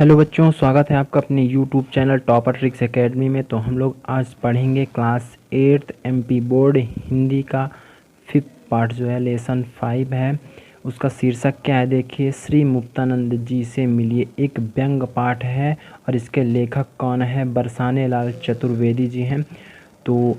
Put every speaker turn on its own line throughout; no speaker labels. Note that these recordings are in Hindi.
हेलो बच्चों, स्वागत है आपका अपने YouTube channel topper tricks academy में। तो हम लोग आज पढ़ेंगे क्लास 8 एमपी बोर्ड हिंदी का 5th पार्ट जो है लेसन 5 है। उसका शीर्षक क्या है देखिए, श्री मुक्तानंद जी से मिलिए। एक व्यंग्य पाठ है और इसके लेखक कौन है? बरसाने लाल चतुर्वेदी जी हैं। तो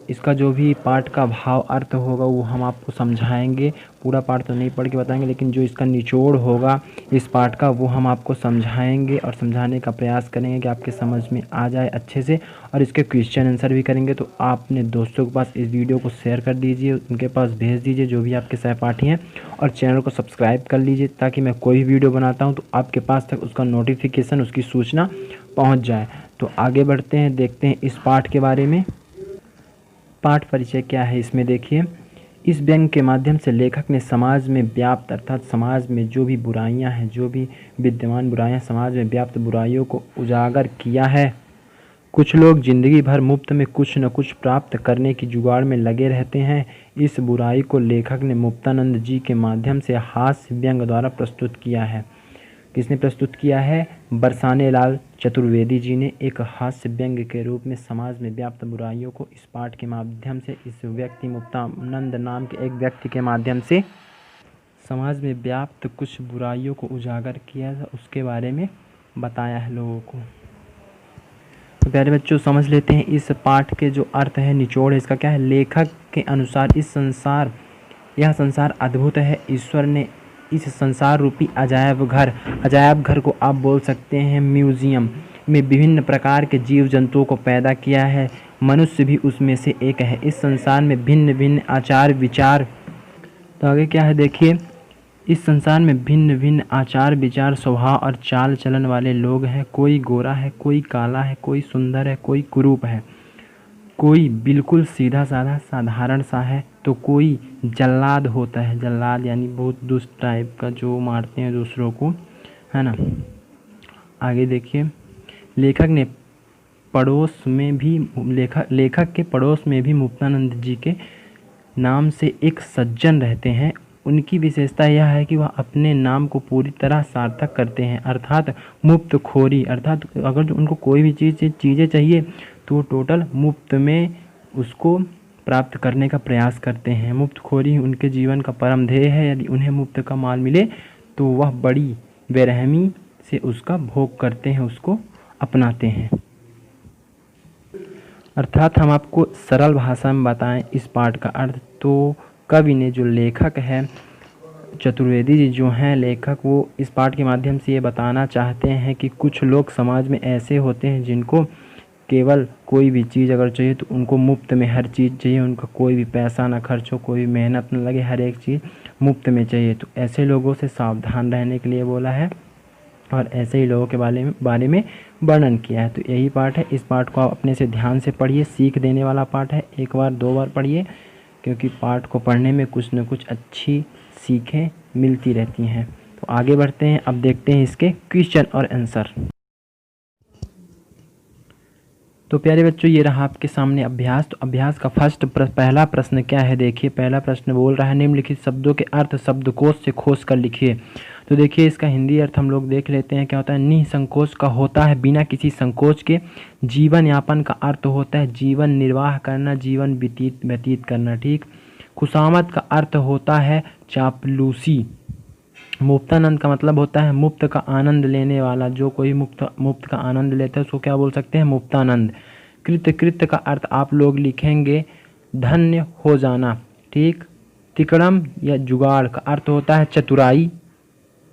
इसका जो भी पाठ का भाव अर्थ होगा वो हम आपको समझाएंगे। पूरा पाठ तो नहीं पढ़ के बताएंगे, लेकिन जो इसका निचोड़ होगा इस पाठ का वो हम आपको समझाएंगे और समझाने का प्रयास करेंगे कि आपके समझ में आ जाए अच्छे से। और इसके क्वेश्चन आंसर भी करेंगे। तो आप अपने दोस्तों के पास इस वीडियो को शेयर कर दीजिए, उनके पास भेज दीजिए जो भी आपके सहपाठी हैं, और चैनल को सब्सक्राइब कर लीजिए ताकि मैं कोई भी वीडियो बनाता हूँ तो आपके पास तक उसका नोटिफिकेशन, उसकी सूचना पहुँच जाए। तो आगे बढ़ते हैं, देखते हैं इस पाठ के बारे में। पाठ परिचय क्या है इसमें देखिए। इस व्यंग्य के माध्यम से लेखक ने समाज में व्याप्त अर्थात समाज में जो भी बुराइयां हैं, जो भी विद्यमान बुराइयां समाज में व्याप्त बुराइयों को उजागर किया है। कुछ लोग जिंदगी भर मुफ्त में कुछ न कुछ प्राप्त करने की जुगाड़ में लगे रहते हैं। इस बुराई को लेखक ने मुक्तानंद जी के माध्यम से हास्य व्यंग्य द्वारा प्रस्तुत किया है। किसने प्रस्तुत किया है? बरसाने लाल चतुर्वेदी जी ने एक हास्य व्यंग्य के रूप में समाज में व्याप्त बुराइयों को इस पाठ के माध्यम से, इस व्यक्ति मुक्तानंद नाम के एक व्यक्ति के माध्यम से समाज में व्याप्त कुछ बुराइयों को उजागर किया, उसके बारे में बताया है लोगों को। तो प्यारे बच्चों, समझ लेते हैं इस पाठ के जो अर्थ है, निचोड़ है इसका क्या है। लेखक के अनुसार यह संसार अद्भुत है। ईश्वर ने इस संसार रूपी अजायब घर को आप बोल सकते हैं म्यूजियम में विभिन्न प्रकार के जीव जंतुओं को पैदा किया है। मनुष्य भी उसमें से एक है। इस संसार में भिन्न भिन्न आचार विचार, तो आगे क्या है देखिए, इस संसार में भिन्न भिन्न आचार विचार, स्वभाव और चाल चलन वाले लोग हैं। कोई गोरा है, कोई काला है, कोई सुंदर है, कोई कुरूप है, कोई बिल्कुल सीधा साधा साधारण सा है, तो कोई जल्लाद होता है। जल्लाद यानी बहुत दुष्ट टाइप का, जो मारते हैं दूसरों को, है ना। आगे देखिए, लेखक के पड़ोस में भी मुक्तानंद जी के नाम से एक सज्जन रहते हैं। उनकी विशेषता यह है कि वह अपने नाम को पूरी तरह सार्थक करते हैं, अर्थात मुफ्त खोरी, अर्थात अगर उनको कोई भी चीज़ें चाहिए तो टोटल मुफ्त में उसको प्राप्त करने का प्रयास करते हैं। मुफ्त खोरी उनके जीवन का परम ध्येय है। यदि उन्हें मुफ्त का माल मिले तो वह बड़ी बेरहमी से उसका भोग करते हैं, उसको अपनाते हैं। अर्थात हम आपको सरल भाषा में बताएं इस पाठ का अर्थ, तो कवि ने, जो लेखक है चतुर्वेदी जी जो हैं लेखक, वो इस पाठ के माध्यम से ये बताना चाहते हैं कि कुछ लोग समाज में ऐसे होते हैं जिनको केवल कोई भी चीज़ अगर चाहिए तो उनको मुफ्त में हर चीज़ चाहिए। उनका कोई भी पैसा ना खर्च हो, कोई भी मेहनत न लगे, हर एक चीज़ मुफ्त में चाहिए। तो ऐसे लोगों से सावधान रहने के लिए बोला है और ऐसे ही लोगों के बारे में वर्णन किया है। तो यही पाठ है। इस पाठ को आप अपने से ध्यान से पढ़िए, सीख देने वाला पाठ है। एक बार दो बार पढ़िए, क्योंकि पाठ को पढ़ने में कुछ न कुछ अच्छी सीखें मिलती रहती हैं। तो आगे बढ़ते हैं, अब देखते हैं इसके क्वेश्चन और आंसर। तो प्यारे बच्चों, ये रहा आपके सामने अभ्यास। तो अभ्यास का पहला प्रश्न क्या है देखिए। पहला प्रश्न बोल रहा है, निम्नलिखित शब्दों के अर्थ शब्दकोश से खोज कर लिखिए। तो देखिए, इसका हिंदी अर्थ हम लोग देख लेते हैं। क्या होता है? निसंकोच का होता है बिना किसी संकोच के। जीवन यापन का अर्थ होता है जीवन निर्वाह करना, जीवन व्यतीत करना, ठीक। खुशामद का अर्थ होता है चापलूसी। मुक्तानंद का मतलब होता है मुफ्त का आनंद लेने वाला। जो कोई मुफ्त का आनंद लेता है उसको क्या बोल सकते हैं? मुक्तानंद। कृत्य का अर्थ आप लोग लिखेंगे धन्य हो जाना, ठीक। तिकड़म या जुगाड़ का अर्थ होता है चतुराई।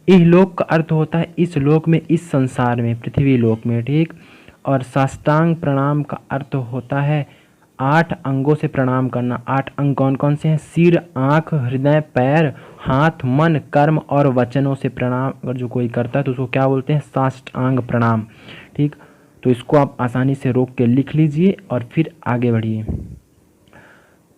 इहलोक का अर्थ होता है इस लोक में, इस संसार में, पृथ्वी लोक में, ठीक। और साष्टांग प्रणाम का अर्थ होता है 8 अंगों से प्रणाम करना। 8 अंग कौन कौन से हैं? सिर, आँख, हृदय, पैर, हाथ, मन, कर्म और वचनों से प्रणाम अगर जो कोई करता है तो उसको क्या बोलते हैं? साष्टांग प्रणाम, ठीक। तो इसको आप आसानी से रोक के लिख लीजिए और फिर आगे बढ़िए।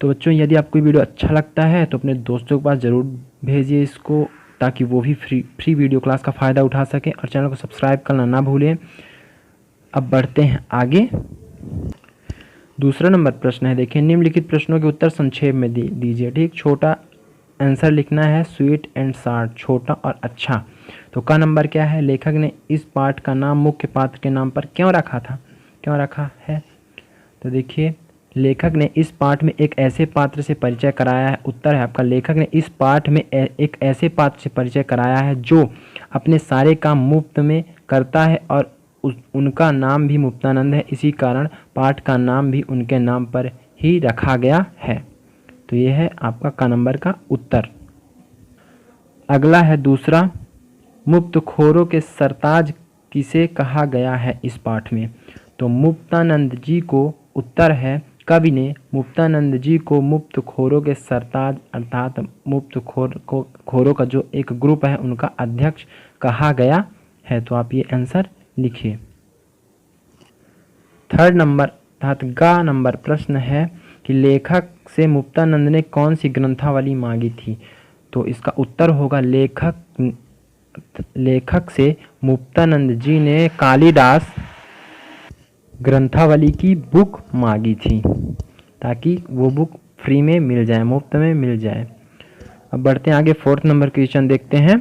तो बच्चों, यदि आपको वीडियो अच्छा लगता है तो अपने दोस्तों के पास ज़रूर भेजिए इसको, ताकि वो भी फ्री वीडियो क्लास का फ़ायदा उठा सकें, और चैनल को सब्सक्राइब करना ना भूलें। अब बढ़ते हैं आगे। दूसरा नंबर प्रश्न है देखिए, निम्नलिखित प्रश्नों के उत्तर संक्षेप में दीजिए, ठीक। छोटा आंसर लिखना है स्वीट एंड शार्ट, छोटा और अच्छा। तो का नंबर क्या है, लेखक ने इस पाठ का नाम मुख्य पात्र के नाम पर क्यों रखा था, क्यों रखा है। तो देखिए लेखक ने इस पाठ में एक ऐसे पात्र से परिचय कराया है, उत्तर है आपका लेखक ने इस पाठ में एक ऐसे पात्र से परिचय कराया है जो अपने सारे काम मुफ्त में करता है और उनका नाम भी मुक्तानंद है, इसी कारण पाठ का नाम भी उनके नाम पर ही रखा गया है। तो ये है आपका क नंबर का उत्तर। अगला है दूसरा, मुक्तखोरों के सरताज किसे कहा गया है इस पाठ में। तो मुक्तानंद जी को, उत्तर है कवि ने मुक्तानंद जी को मुक्तखोरों के सरताज अर्थात मुक्तखोरों का जो एक ग्रुप है उनका अध्यक्ष कहा गया है। तो आप ये आंसर लिखिए। थर्ड नंबर अर्थात ग नंबर प्रश्न है कि लेखक से मुक्तानंद ने कौन सी ग्रंथावली मांगी थी। तो इसका उत्तर होगा लेखक से मुक्तानंद जी ने कालिदास ग्रंथावली की बुक मांगी थी ताकि वो बुक फ्री में मिल जाए, मुफ्त में मिल जाए। अब बढ़ते हैं आगे, फोर्थ नंबर क्वेश्चन देखते हैं।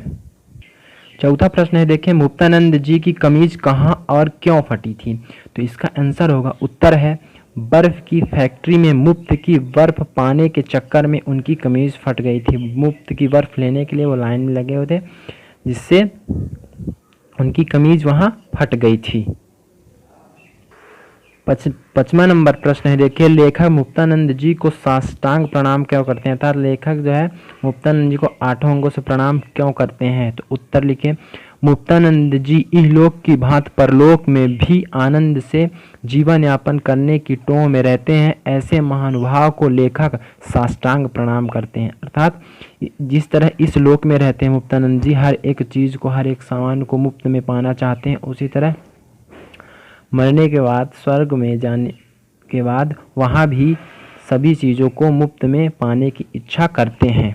चौथा प्रश्न है, देखिए मुक्तानंद जी की कमीज कहाँ और क्यों फटी थी। तो इसका आंसर होगा, उत्तर है बर्फ की फैक्ट्री में मुफ्त की बर्फ पाने के चक्कर में उनकी कमीज फट गई थी। मुफ्त की बर्फ लेने के लिए वो लाइन में लगे हुए थे जिससे उनकी कमीज वहाँ फट गई थी। पांचवा नंबर प्रश्न है, देखिए लेखक मुक्तानंद जी को साष्टांग प्रणाम क्यों करते हैं, अर्थात लेखक जो है मुक्तानंद जी को 8 अंगों से प्रणाम क्यों करते हैं। तो उत्तर लिखिए, मुक्तानंद जी इहलोक की भांति परलोक में भी आनंद से जीवन यापन करने की टोह में रहते हैं, ऐसे महानुभाव को लेखक साष्टांग प्रणाम करते हैं। अर्थात जिस तरह इस लोक में रहते हैं मुक्तानंद जी, हर एक चीज़ को, हर एक सामान को मुफ्त में पाना चाहते हैं, उसी तरह मरने के बाद, स्वर्ग में जाने के बाद वहाँ भी सभी चीज़ों को मुफ्त में पाने की इच्छा करते हैं।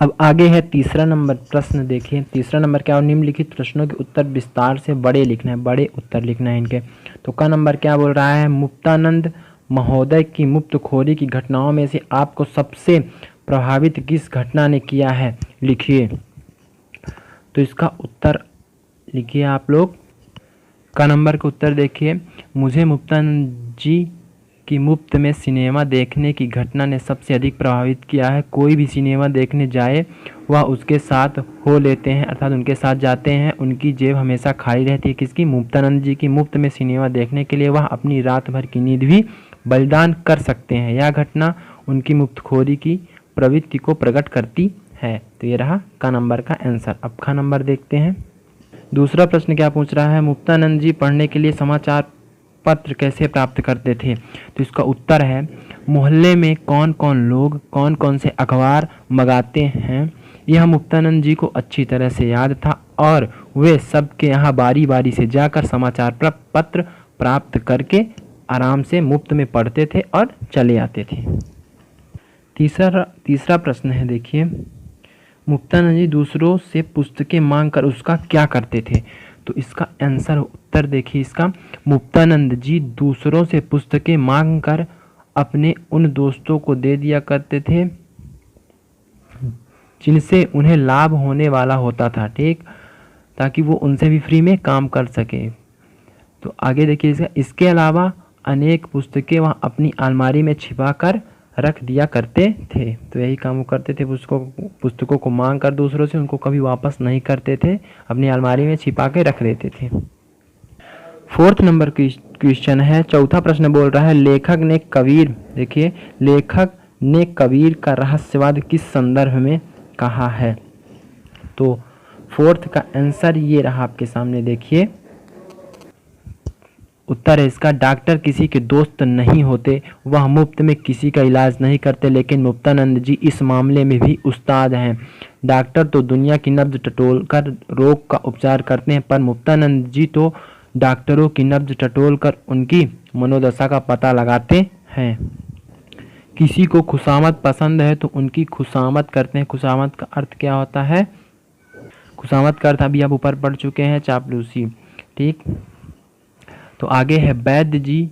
अब आगे है तीसरा नंबर प्रश्न, देखिए तीसरा नंबर क्या, और निम्नलिखित प्रश्नों के उत्तर विस्तार से बड़े लिखना है, बड़े उत्तर लिखना है इनके। तो का नंबर क्या बोल रहा है, मुक्तानंद महोदय की मुक्तखोरी की घटनाओं में से आपको सबसे प्रभावित किस घटना ने किया है, लिखिए। तो इसका उत्तर लिखिए आप लोग। का नंबर का उत्तर देखिए, मुझे मुक्तानंद जी की मुफ्त में सिनेमा देखने की घटना ने सबसे अधिक प्रभावित किया है। कोई भी सिनेमा देखने जाए वह उसके साथ हो लेते हैं, अर्थात उनके साथ जाते हैं, उनकी जेब हमेशा खाली रहती है। किसकी, मुक्तानंद जी की मुफ्त में सिनेमा देखने के लिए वह अपनी रात भर की नींद भी बलिदान कर सकते हैं। यह घटना उनकी मुफ्तखोरी की प्रवृत्ति को प्रकट करती है। तो ये रहा का नंबर का आंसर। अब का नंबर देखते हैं। दूसरा प्रश्न क्या पूछ रहा है, मुक्तानंद जी पढ़ने के लिए समाचार पत्र कैसे प्राप्त करते थे। तो इसका उत्तर है, मोहल्ले में कौन कौन लोग कौन कौन से अखबार मंगाते हैं यह मुक्तानंद जी को अच्छी तरह से याद था और वे सबके यहाँ बारी बारी से जाकर समाचार पत्र प्राप्त करके आराम से मुफ्त में पढ़ते थे और चले आते थे। तीसरा प्रश्न है, देखिए मुक्तानंद जी दूसरों से पुस्तकें मांगकर उसका क्या करते थे। तो इसका आंसर, उत्तर देखिए इसका, मुक्तानंद जी दूसरों से पुस्तकें मांगकर अपने उन दोस्तों को दे दिया करते थे जिनसे उन्हें लाभ होने वाला होता था, ठीक, ताकि वो उनसे भी फ्री में काम कर सके। तो आगे देखिए, इसके अलावा अनेक पुस्तकें वह अपनी अलमारी में छिपा कर रख दिया करते थे। तो यही काम वो करते थे, पुस्तकों को मांग कर दूसरों से, उनको कभी वापस नहीं करते थे, अपनी अलमारी में छिपा के रख देते थे। फोर्थ नंबर क्वेश्चन है, चौथा प्रश्न बोल रहा है, लेखक ने कबीर, देखिए लेखक ने कबीर का रहस्यवाद किस संदर्भ में कहा है। तो फोर्थ का आंसर ये रहा आपके सामने, देखिए उत्तर है इसका, डॉक्टर किसी के दोस्त नहीं होते, वह मुफ्त में किसी का इलाज नहीं करते, लेकिन मुक्तानंद जी इस मामले में भी उस्ताद हैं। डॉक्टर तो दुनिया की नब्ज टटोल कर रोग का उपचार करते हैं, पर मुक्तानंद जी तो डॉक्टरों की नब्ज टटोल कर उनकी मनोदशा का पता लगाते हैं। किसी को खुशामद पसंद है तो उनकी खुशामद करते हैं। खुशामद का अर्थ क्या होता है, खुशामद का अर्थ अभी आप ऊपर पढ़ चुके हैं, चापलूसी, ठीक। तो आगे है, वैद्य जी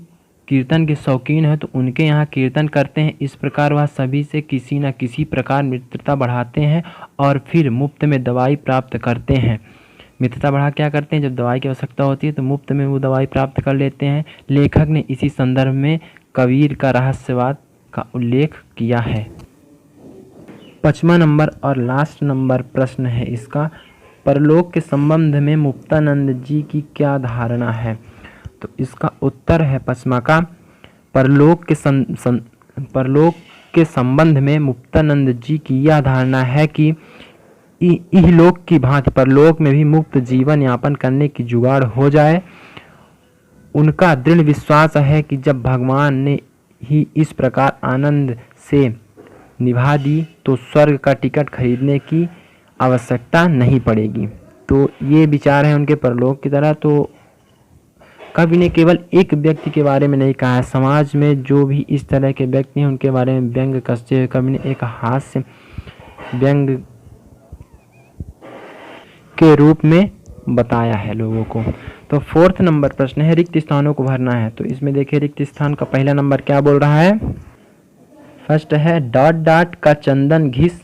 कीर्तन के शौकीन हैं तो उनके यहाँ कीर्तन करते हैं। इस प्रकार वह सभी से किसी न किसी प्रकार मित्रता बढ़ाते हैं और फिर मुफ्त में दवाई प्राप्त करते हैं। मित्रता बढ़ा क्या करते हैं, जब दवाई की आवश्यकता होती है तो मुफ्त में वो दवाई प्राप्त कर लेते हैं। लेखक ने इसी संदर्भ में कबीर का रहस्यवाद का उल्लेख किया है। 5वां नंबर और लास्ट नंबर प्रश्न है इसका, परलोक के संबंध में मुक्तानंद जी की क्या धारणा है। तो इसका उत्तर है 5वां का, परलोक के संबंध में मुक्तानंद जी की यह धारणा है कि इहलोक की भांति परलोक में भी मुक्त जीवन यापन करने की जुगाड़ हो जाए। उनका दृढ़ विश्वास है कि जब भगवान ने ही इस प्रकार आनंद से निभा दी तो स्वर्ग का टिकट खरीदने की आवश्यकता नहीं पड़ेगी। तो ये विचार है उनके परलोक की तरह। तो कवि ने केवल एक व्यक्ति के बारे में नहीं कहा है, समाज में जो भी इस तरह के व्यक्ति हैं उनके बारे में व्यंग कसते हुए कवि ने एक हास्य व्यंग के रूप में बताया है लोगों को। तो 4th नंबर प्रश्न है, रिक्त स्थानों को भरना है। तो इसमें देखिए रिक्त स्थान का पहला नंबर क्या बोल रहा है, फर्स्ट है डॉट डॉट का चंदन घिस,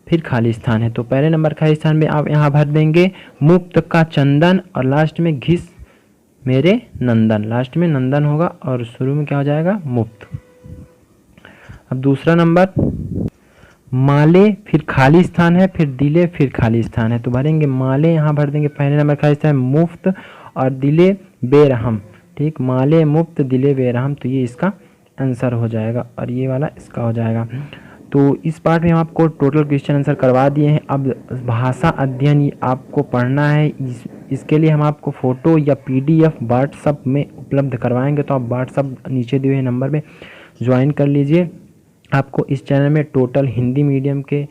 फिर खाली स्थान है। तो पहले नंबर खाली स्थान में आप यहाँ भर देंगे मुक्त का चंदन और लास्ट में घिस मेरे नंदन, लास्ट में नंदन होगा और शुरू में क्या हो जाएगा मुक्त। अब दूसरा नंबर माले, फिर खाली स्थान है, फिर दिले, फिर खाली स्थान है। तो भरेंगे माले, यहाँ भर देंगे पहले नंबर खाली स्थान मुफ्त और दिले बेरहम, ठीक, माले मुफ्त दिले बेरहम। तो ये इसका आंसर हो जाएगा और ये वाला इसका हो जाएगा। तो इस पार्ट में हम आपको टोटल क्वेश्चन आंसर करवा दिए हैं। अब भाषा अध्ययन आपको पढ़ना है, इसके लिए हम आपको फ़ोटो या PDF व्हाट्सअप में उपलब्ध करवाएंगे। तो आप व्हाट्सअप नीचे दिए हुए नंबर में ज्वाइन कर लीजिए। आपको इस चैनल में टोटल हिंदी मीडियम के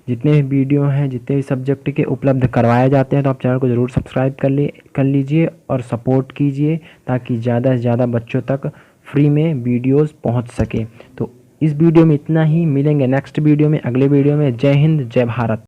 जितने भी वीडियो हैं, जितने भी सब्जेक्ट के उपलब्ध करवाए जाते हैं। तो आप चैनल को ज़रूर सब्सक्राइब कर लीजिए और सपोर्ट कीजिए ताकि ज़्यादा से ज़्यादा बच्चों तक फ्री में वीडियोस पहुंच सके। तो इस वीडियो में इतना ही, मिलेंगे नेक्स्ट वीडियो में, अगले वीडियो में। जय हिंद, जय भारत।